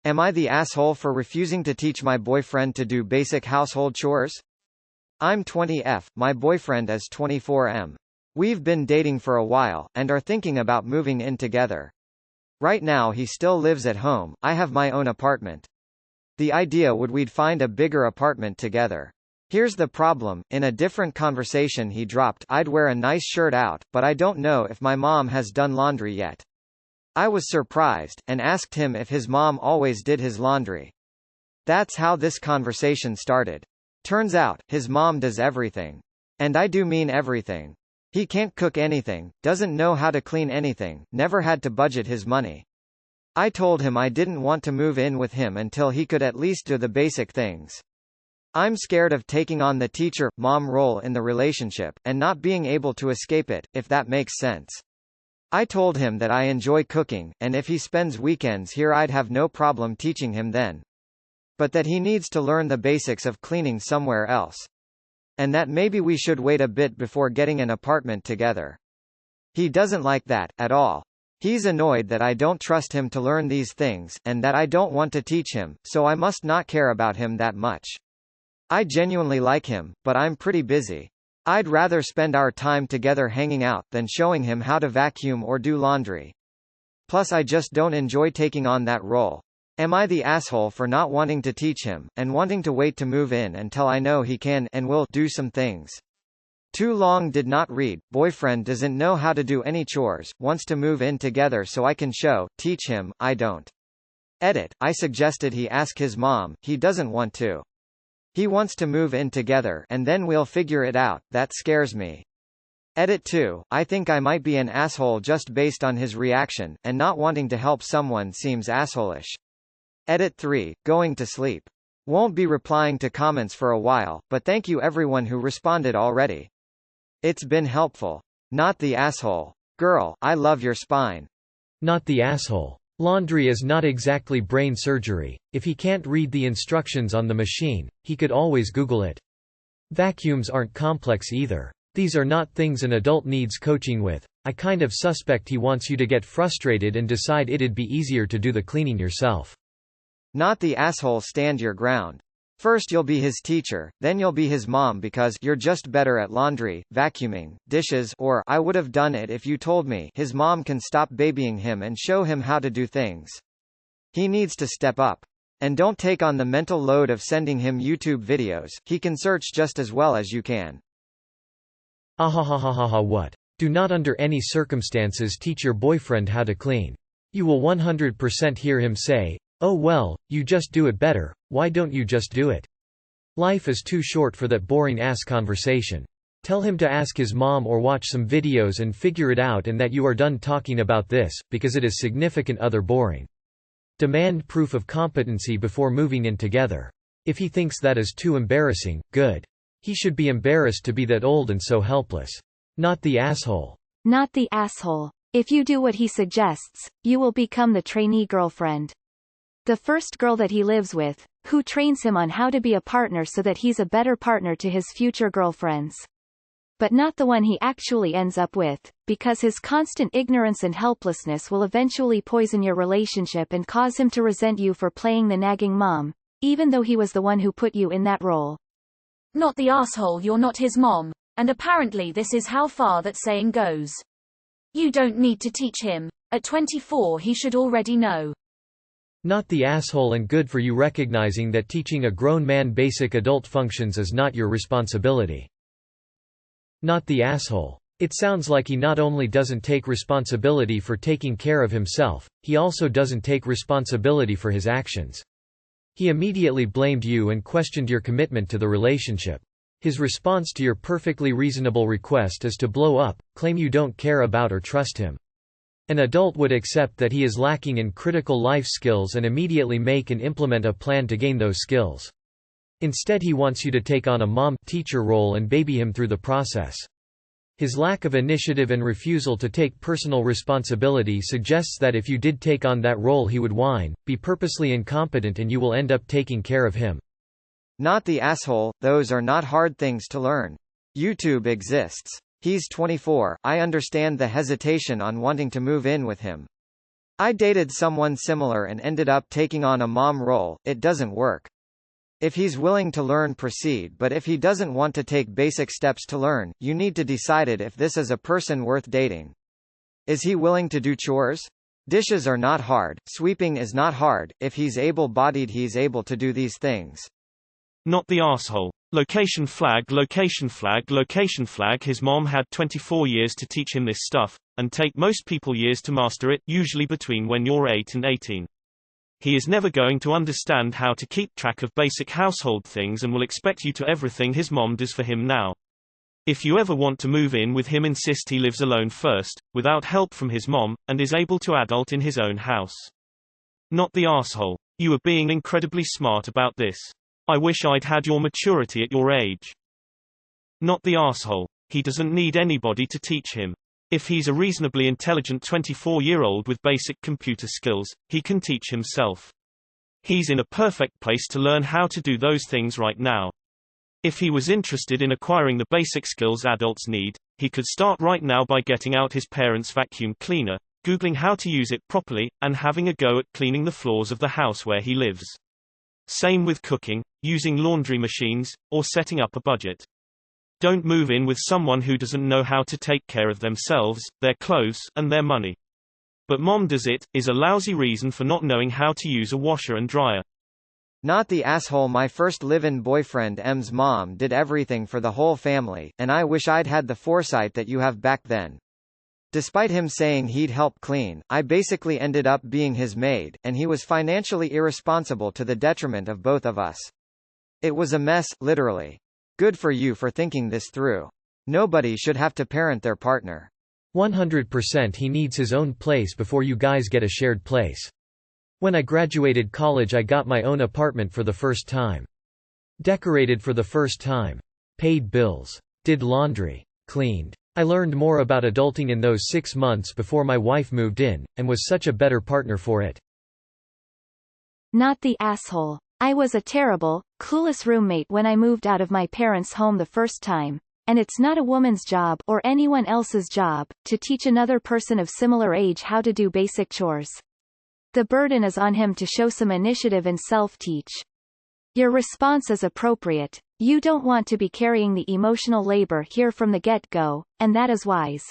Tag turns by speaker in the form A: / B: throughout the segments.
A: Am I the asshole for refusing to teach my boyfriend to do basic household chores? I'm 20F, my boyfriend is 24M. We've been dating for a while, and are thinking about moving in together. Right now he still lives at home, I have my own apartment. The idea would we'd find a bigger apartment together. Here's the problem, in a different conversation he dropped I'd wear a nice shirt out, but I don't know if my mom has done laundry yet. I was surprised, and asked him if his mom always did his laundry. That's how this conversation started. Turns out, his mom does everything. And I do mean everything. He can't cook anything, doesn't know how to clean anything, never had to budget his money. I told him I didn't want to move in with him until he could at least do the basic things. I'm scared of taking on the teacher-mom role in the relationship, and not being able to escape it, if that makes sense. I told him that I enjoy cooking, and if he spends weekends here I'd have no problem teaching him then. But that he needs to learn the basics of cleaning somewhere else. And that maybe we should wait a bit before getting an apartment together. He doesn't like that, at all. He's annoyed that I don't trust him to learn these things, and that I don't want to teach him, so I must not care about him that much. I genuinely like him, but I'm pretty busy. I'd rather spend our time together hanging out, than showing him how to vacuum or do laundry. Plus I just don't enjoy taking on that role. Am I the asshole for not wanting to teach him, and wanting to wait to move in until I know he can and will do some things? Too long did not read, boyfriend doesn't know how to do any chores, wants to move in together so I can teach him, I don't. Edit, I suggested he ask his mom, he doesn't want to. He wants to move in together and then we'll figure it out, that scares me. Edit 2, I think I might be an asshole just based on his reaction, and not wanting to help someone seems assholish. Edit 3, going to sleep. Won't be replying to comments for a while, but thank you everyone who responded already. It's been helpful. Not the asshole. Girl, I love your spine.
B: Not the asshole. Laundry is not exactly brain surgery. If he can't read the instructions on the machine, he could always Google it. Vacuums aren't complex either. These are not things an adult needs coaching with. I kind of suspect he wants you to get frustrated and decide it'd be easier to do the cleaning yourself.
A: Not the asshole. Stand your ground. First you'll be his teacher, then you'll be his mom because you're just better at laundry, vacuuming, dishes, or I would have done it if you told me his mom can stop babying him and show him how to do things. He needs to step up. And don't take on the mental load of sending him YouTube videos, he can search just as well as you can.
B: Ahahahaha what? Do not under any circumstances teach your boyfriend how to clean. You will 100% hear him say, "Oh well, you just do it better, why don't you just do it?" Life is too short for that boring-ass conversation. Tell him to ask his mom or watch some videos and figure it out and that you are done talking about this, because it is significant other boring. Demand proof of competency before moving in together. If he thinks that is too embarrassing, good. He should be embarrassed to be that old and so helpless. Not the asshole.
C: Not the asshole. If you do what he suggests, you will become the trainee girlfriend. The first girl that he lives with, who trains him on how to be a partner so that he's a better partner to his future girlfriends. But not the one he actually ends up with, because his constant ignorance and helplessness will eventually poison your relationship and cause him to resent you for playing the nagging mom, even though he was the one who put you in that role.
D: Not the asshole. You're not his mom, and apparently this is how far that saying goes. You don't need to teach him. At 24 he should already know.
B: Not the asshole, and good for you recognizing that teaching a grown man basic adult functions is not your responsibility. Not the asshole. It sounds like he not only doesn't take responsibility for taking care of himself, he also doesn't take responsibility for his actions. He immediately blamed you and questioned your commitment to the relationship. His response to your perfectly reasonable request is to blow up, claim you don't care about or trust him. An adult would accept that he is lacking in critical life skills and immediately make and implement a plan to gain those skills. Instead he wants you to take on a mom-teacher role and baby him through the process. His lack of initiative and refusal to take personal responsibility suggests that if you did take on that role he would whine, be purposely incompetent, and you will end up taking care of him.
A: Not the asshole. Those are not hard things to learn. YouTube exists. He's 24, I understand the hesitation on wanting to move in with him. I dated someone similar and ended up taking on a mom role. It doesn't work. If he's willing to learn, proceed, but if he doesn't want to take basic steps to learn, you need to decide if this is a person worth dating. Is he willing to do chores? Dishes are not hard, sweeping is not hard. If he's able-bodied, he's able to do these things.
E: Not the asshole. Location flag, location flag, location flag. His mom had 24 years to teach him this stuff, and take most people years to master it, usually between when you're 8 and 18. He is never going to understand how to keep track of basic household things and will expect you to everything his mom does for him now. If you ever want to move in with him, insist he lives alone first, without help from his mom, and is able to adult in his own house. Not the asshole. You are being incredibly smart about this. I wish I'd had your maturity at your age. Not the asshole. He doesn't need anybody to teach him. If he's a reasonably intelligent 24-year-old with basic computer skills, he can teach himself. He's in a perfect place to learn how to do those things right now. If he was interested in acquiring the basic skills adults need, he could start right now by getting out his parents' vacuum cleaner, Googling how to use it properly, and having a go at cleaning the floors of the house where he lives. Same with cooking, using laundry machines, or setting up a budget. Don't move in with someone who doesn't know how to take care of themselves, their clothes, and their money. But mom does it, is a lousy reason for not knowing how to use a washer and dryer.
A: Not the asshole. My first live-in boyfriend M's mom did everything for the whole family, and I wish I'd had the foresight that you have back then. Despite him saying he'd help clean, I basically ended up being his maid, and he was financially irresponsible to the detriment of both of us. It was a mess, literally. Good for you for thinking this through. Nobody should have to parent their partner.
B: 100% he needs his own place before you guys get a shared place. When I graduated college, I got my own apartment for the first time. Decorated for the first time. Paid bills. Did laundry. Cleaned. I learned more about adulting in those 6 months before my wife moved in, and was such a better partner for it.
C: Not the asshole. I was a terrible, clueless roommate when I moved out of my parents' home the first time, and it's not a woman's job or anyone else's job to teach another person of similar age how to do basic chores. The burden is on him to show some initiative and self-teach. Your response is appropriate. You don't want to be carrying the emotional labor here from the get-go, and that is wise.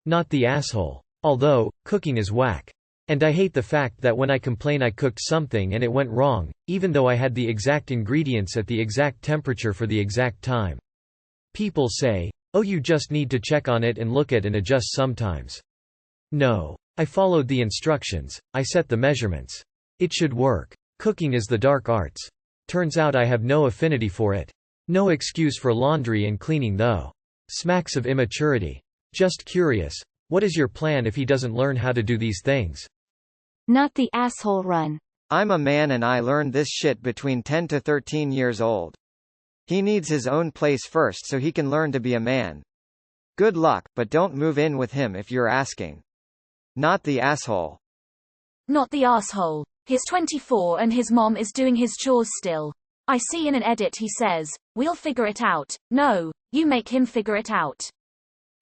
B: Not the asshole. Although, cooking is whack. And I hate the fact that when I complain I cooked something and it went wrong, even though I had the exact ingredients at the exact temperature for the exact time. People say, oh, you just need to check on it and look at and adjust sometimes. No. I followed the instructions, I set the measurements. It should work. Cooking is the dark arts. Turns out I have no affinity for it. No excuse for laundry and cleaning though. Smacks of immaturity. Just curious, what is your plan if he doesn't learn how to do these things?
C: Not the asshole. Run.
A: I'm a man and I learned this shit between 10 to 13 years old. He needs his own place first so he can learn to be a man. Good luck, but don't move in with him if you're asking. Not the asshole.
D: Not the asshole. He's 24 and his mom is doing his chores still. I see in an edit he says, we'll figure it out. No, you make him figure it out.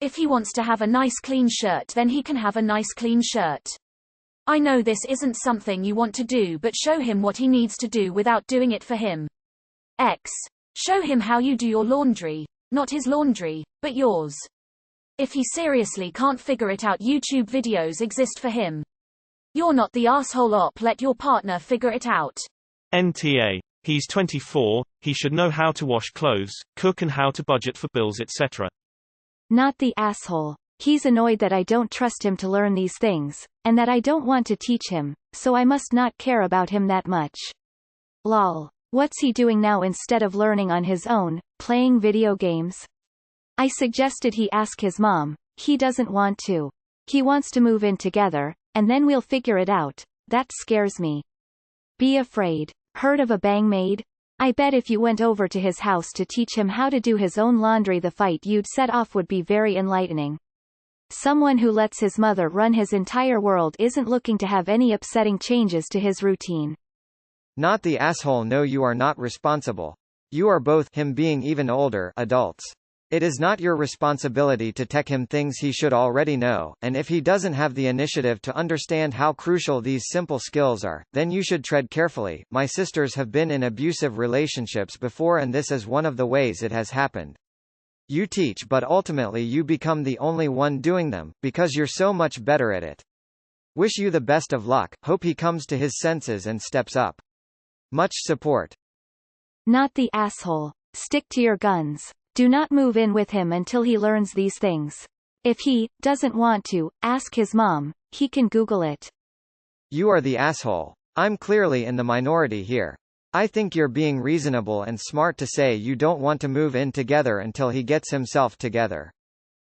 D: If he wants to have a nice clean shirt, then he can have a nice clean shirt. I know this isn't something you want to do, but show him what he needs to do without doing it for him. X. Show him how you do your laundry. Not his laundry, but yours. If he seriously can't figure it out, YouTube videos exist for him. You're not the asshole. Let your partner figure it out.
E: NTA. He's 24, he should know how to wash clothes, cook and how to budget for bills, etc.
C: Not the asshole. He's annoyed that I don't trust him to learn these things, and that I don't want to teach him, so I must not care about him that much. Lol. What's he doing now instead of learning on his own, playing video games? I suggested he ask his mom. He doesn't want to. He wants to move in together, and then we'll figure it out. That scares me. Be afraid. Heard of a bang maid? I bet if you went over to his house to teach him how to do his own laundry, the fight you'd set off would be very enlightening. Someone who lets his mother run his entire world isn't looking to have any upsetting changes to his routine.
A: Not the asshole. No, you are not responsible. You are both, him being even older, adults. It is not your responsibility to tell him things he should already know, and if he doesn't have the initiative to understand how crucial these simple skills are, then you should tread carefully. My sisters have been in abusive relationships before, and this is one of the ways it has happened. You teach, but ultimately you become the only one doing them, because you're so much better at it. Wish you the best of luck, hope he comes to his senses and steps up. Much support.
C: Not the asshole. Stick to your guns. Do not move in with him until he learns these things. If he doesn't want to, ask his mom, he can Google it.
A: You are the asshole. I'm clearly in the minority here. I think you're being reasonable and smart to say you don't want to move in together until he gets himself together.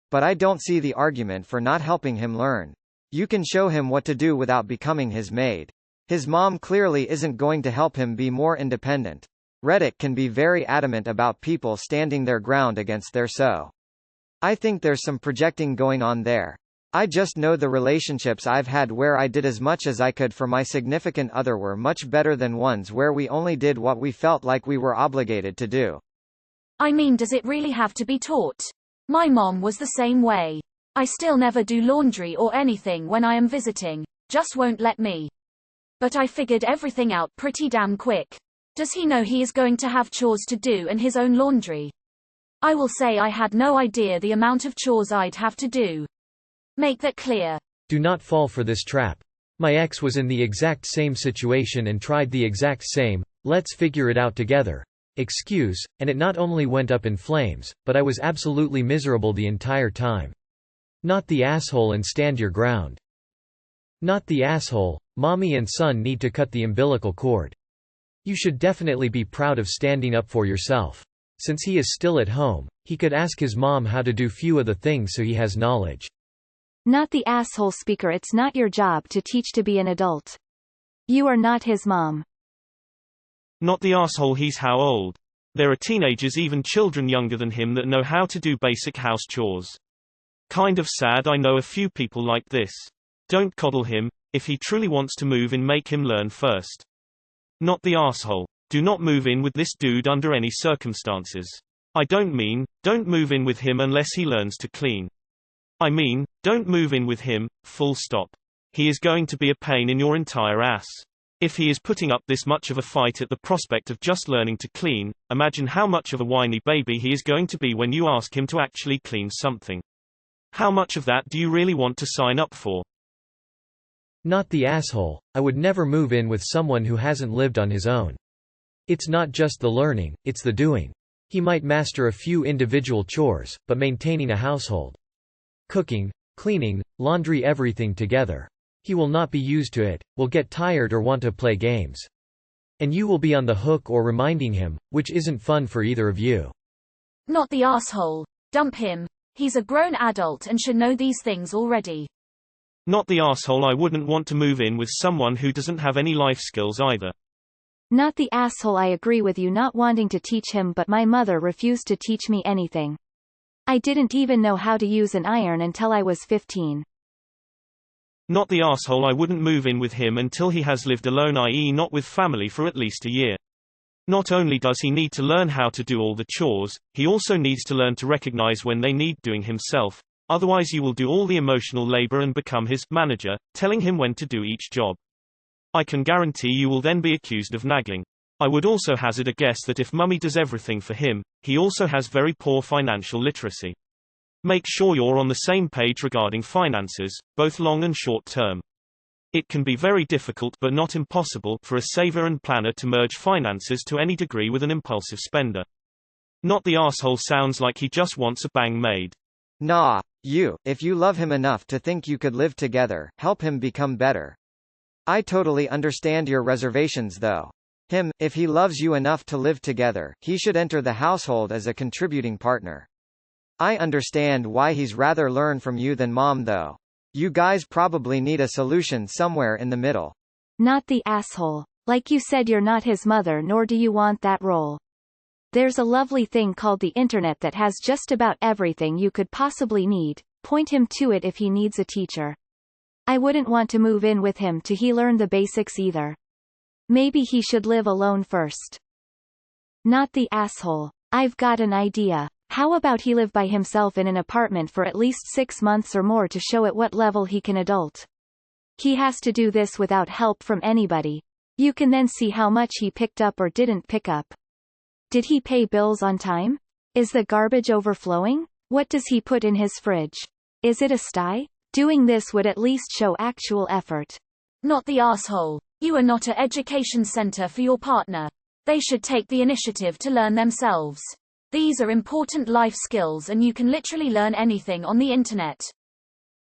A: But I don't see the argument for not helping him learn. You can show him what to do without becoming his maid. His mom clearly isn't going to help him be more independent. Reddit can be very adamant about people standing their ground against their so. I think there's some projecting going on there. I just know the relationships I've had where I did as much as I could for my significant other were much better than ones where we only did what we felt like we were obligated to do.
D: I mean, does it really have to be taught? My mom was the same way. I still never do laundry or anything when I am visiting, just won't let me. But I figured everything out pretty damn quick. Does he know he is going to have chores to do and his own laundry? I will say I had no idea the amount of chores I'd have to do. Make that clear.
B: Do not fall for this trap. My ex was in the exact same situation and tried the exact same, let's figure it out together, excuse, and it not only went up in flames, but I was absolutely miserable the entire time. Not the asshole and stand your ground. Not the asshole. Mommy and son need to cut the umbilical cord. You should definitely be proud of standing up for yourself. Since he is still at home, he could ask his mom how to do few of the things so he has knowledge.
C: Not the asshole speaker. It's not your job to teach to be an adult. You are not his mom.
E: Not the asshole. He's how old? There are teenagers, even children younger than him, that know how to do basic house chores. Kind of sad. I know a few people like this. Don't coddle him. If he truly wants to move in, make him learn first. Not the asshole. Do not move in with this dude under any circumstances. I don't mean, don't move in with him unless he learns to clean. I mean, don't move in with him, full stop. He is going to be a pain in your entire ass. If he is putting up this much of a fight at the prospect of just learning to clean, imagine how much of a whiny baby he is going to be when you ask him to actually clean something. How much of that do you really want to sign up for?
B: Not the asshole. I would never move in with someone who hasn't lived on his own. It's not just the learning, it's the doing. He might master a few individual chores, but maintaining a household, cooking, cleaning, laundry, everything together, he will not be used to it, will get tired or want to play games. And you will be on the hook or reminding him, which isn't fun for either of you.
D: Not the asshole. Dump him. He's a grown adult and should know these things already.
E: Not the asshole. I wouldn't want to move in with someone who doesn't have any life skills either.
C: Not the asshole. I agree with you not wanting to teach him, but my mother refused to teach me anything. I didn't even know how to use an iron until I was 15.
E: Not the asshole. I wouldn't move in with him until he has lived alone, i.e. not with family, for at least a year. Not only does he need to learn how to do all the chores, he also needs to learn to recognize when they need doing himself. Otherwise you will do all the emotional labor and become his manager, telling him when to do each job. I can guarantee you will then be accused of nagging. I would also hazard a guess that if mummy does everything for him, he also has very poor financial literacy. Make sure you're on the same page regarding finances, both long and short term. It can be very difficult but not impossible for a saver and planner to merge finances to any degree with an impulsive spender. Not the asshole sounds like he just wants a bang maid.
A: Nah, if you love him enough to think you could live together, help him become better. I totally understand your reservations though. If he loves you enough to live together, he should enter the household as a contributing partner. I understand why he's rather learn from you than mom though. You guys probably need a solution somewhere in the middle.
C: Not the asshole. Like you said, you're not his mother, nor do you want that role. There's a lovely thing called the internet that has just about everything you could possibly need. Point him to it if he needs a teacher. I wouldn't want to move in with him till he learned the basics either. Maybe he should live alone first. Not the asshole. I've got an idea. How about he live by himself in an apartment for at least 6 months or more to show at what level he can adult? He has to do this without help from anybody. You can then see how much he picked up or didn't pick up. Did he pay bills on time? Is the garbage overflowing? What does he put in his fridge? Is it a sty? Doing this would at least show actual effort.
D: Not the asshole. You are not an education center for your partner. They should take the initiative to learn themselves. These are important life skills and you can literally learn anything on the internet.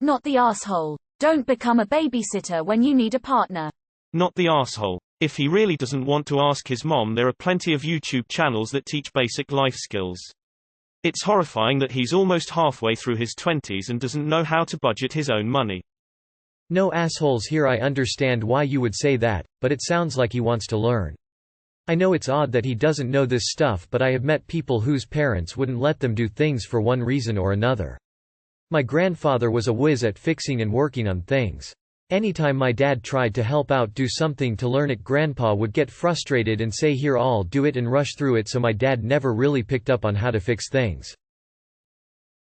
D: Not the asshole. Don't become a babysitter when you need a partner.
E: Not the asshole. If he really doesn't want to ask his mom, there are plenty of YouTube channels that teach basic life skills. It's horrifying that he's almost halfway through his 20s and doesn't know how to budget his own money.
B: No assholes here. I understand why you would say that, but it sounds like he wants to learn. I know it's odd that he doesn't know this stuff, but I have met people whose parents wouldn't let them do things for one reason or another. My grandfather was a whiz at fixing and working on things. Anytime my dad tried to help out do something to learn it, grandpa would get frustrated and say, "Here, I'll do it," and rush through it, so my dad never really picked up on how to fix things.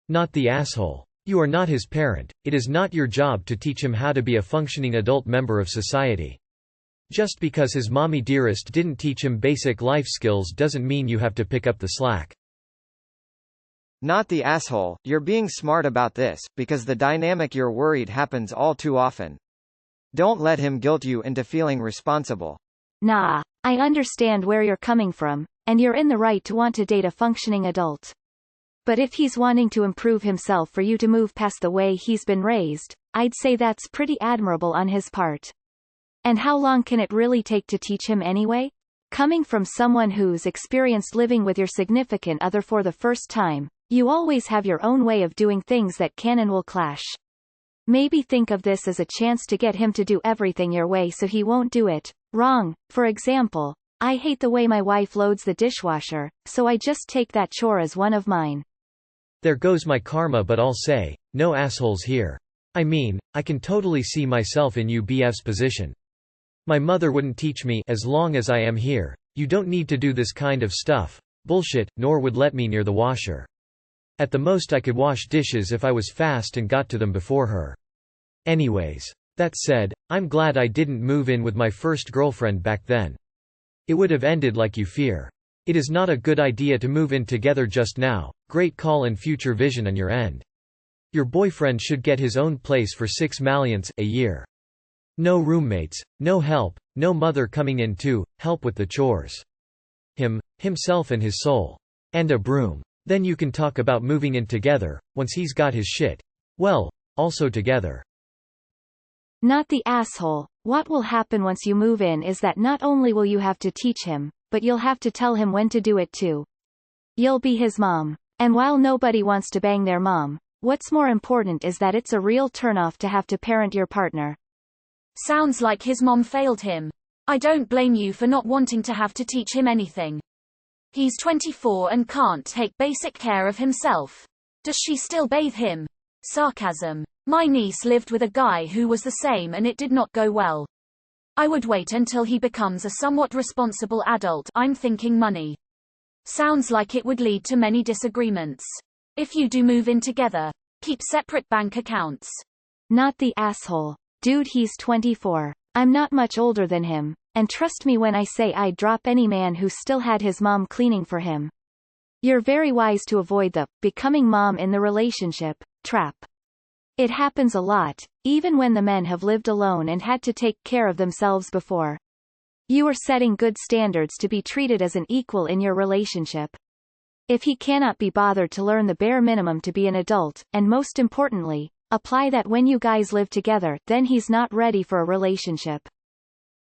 B: Not the asshole. You are not his parent. It is not your job to teach him how to be a functioning adult member of society. Just because his mommy dearest didn't teach him basic life skills doesn't mean you have to pick up the slack.
A: Not the asshole. You're being smart about this, because the dynamic you're worried happens all too often. Don't let him guilt you into feeling responsible.
C: Nah, I understand where you're coming from, and you're in the right to want to date a functioning adult. But if he's wanting to improve himself for you to move past the way he's been raised, I'd say that's pretty admirable on his part. And how long can it really take to teach him anyway? Coming from someone who's experienced living with your significant other for the first time, you always have your own way of doing things that can and will clash. Maybe think of this as a chance to get him to do everything your way so he won't do it wrong. For example, I hate the way my wife loads the dishwasher, so I just take that chore as one of mine.
B: There goes my karma, but I'll say, no assholes here. I mean, I can totally see myself in UBF's position. My mother wouldn't teach me, as long as I am here, you don't need to do this kind of stuff. Bullshit, nor would let me near the washer. At the most I could wash dishes if I was fast and got to them before her. Anyways. That said, I'm glad I didn't move in with my first girlfriend back then. It would have ended like you fear. It is not a good idea to move in together just now. Great call and future vision on your end. Your boyfriend should get his own place for $6 million a year. No roommates, no help, no mother coming in to help with the chores. Himself and his soul. And a broom. Then you can talk about moving in together, once he's got his shit. Well, also together.
C: Not the asshole. What will happen once you move in is that not only will you have to teach him, but you'll have to tell him when to do it too. You'll be his mom. And while nobody wants to bang their mom, what's more important is that it's a real turnoff to have to parent your partner.
D: Sounds like his mom failed him. I don't blame you for not wanting to have to teach him anything. He's 24 and can't take basic care of himself. Does she still bathe him? Sarcasm. My niece lived with a guy who was the same and it did not go well. I would wait until he becomes a somewhat responsible adult. I'm thinking money. Sounds like it would lead to many disagreements. If you do move in together, keep separate bank accounts.
C: Not the asshole. Dude, he's 24. I'm not much older than him, and trust me when I say I'd drop any man who still had his mom cleaning for him. You're very wise to avoid the becoming mom in the relationship trap. It happens a lot, even when the men have lived alone and had to take care of themselves before. You are setting good standards to be treated as an equal in your relationship. If he cannot be bothered to learn the bare minimum to be an adult, and most importantly, apply that when you guys live together, then he's not ready for a relationship.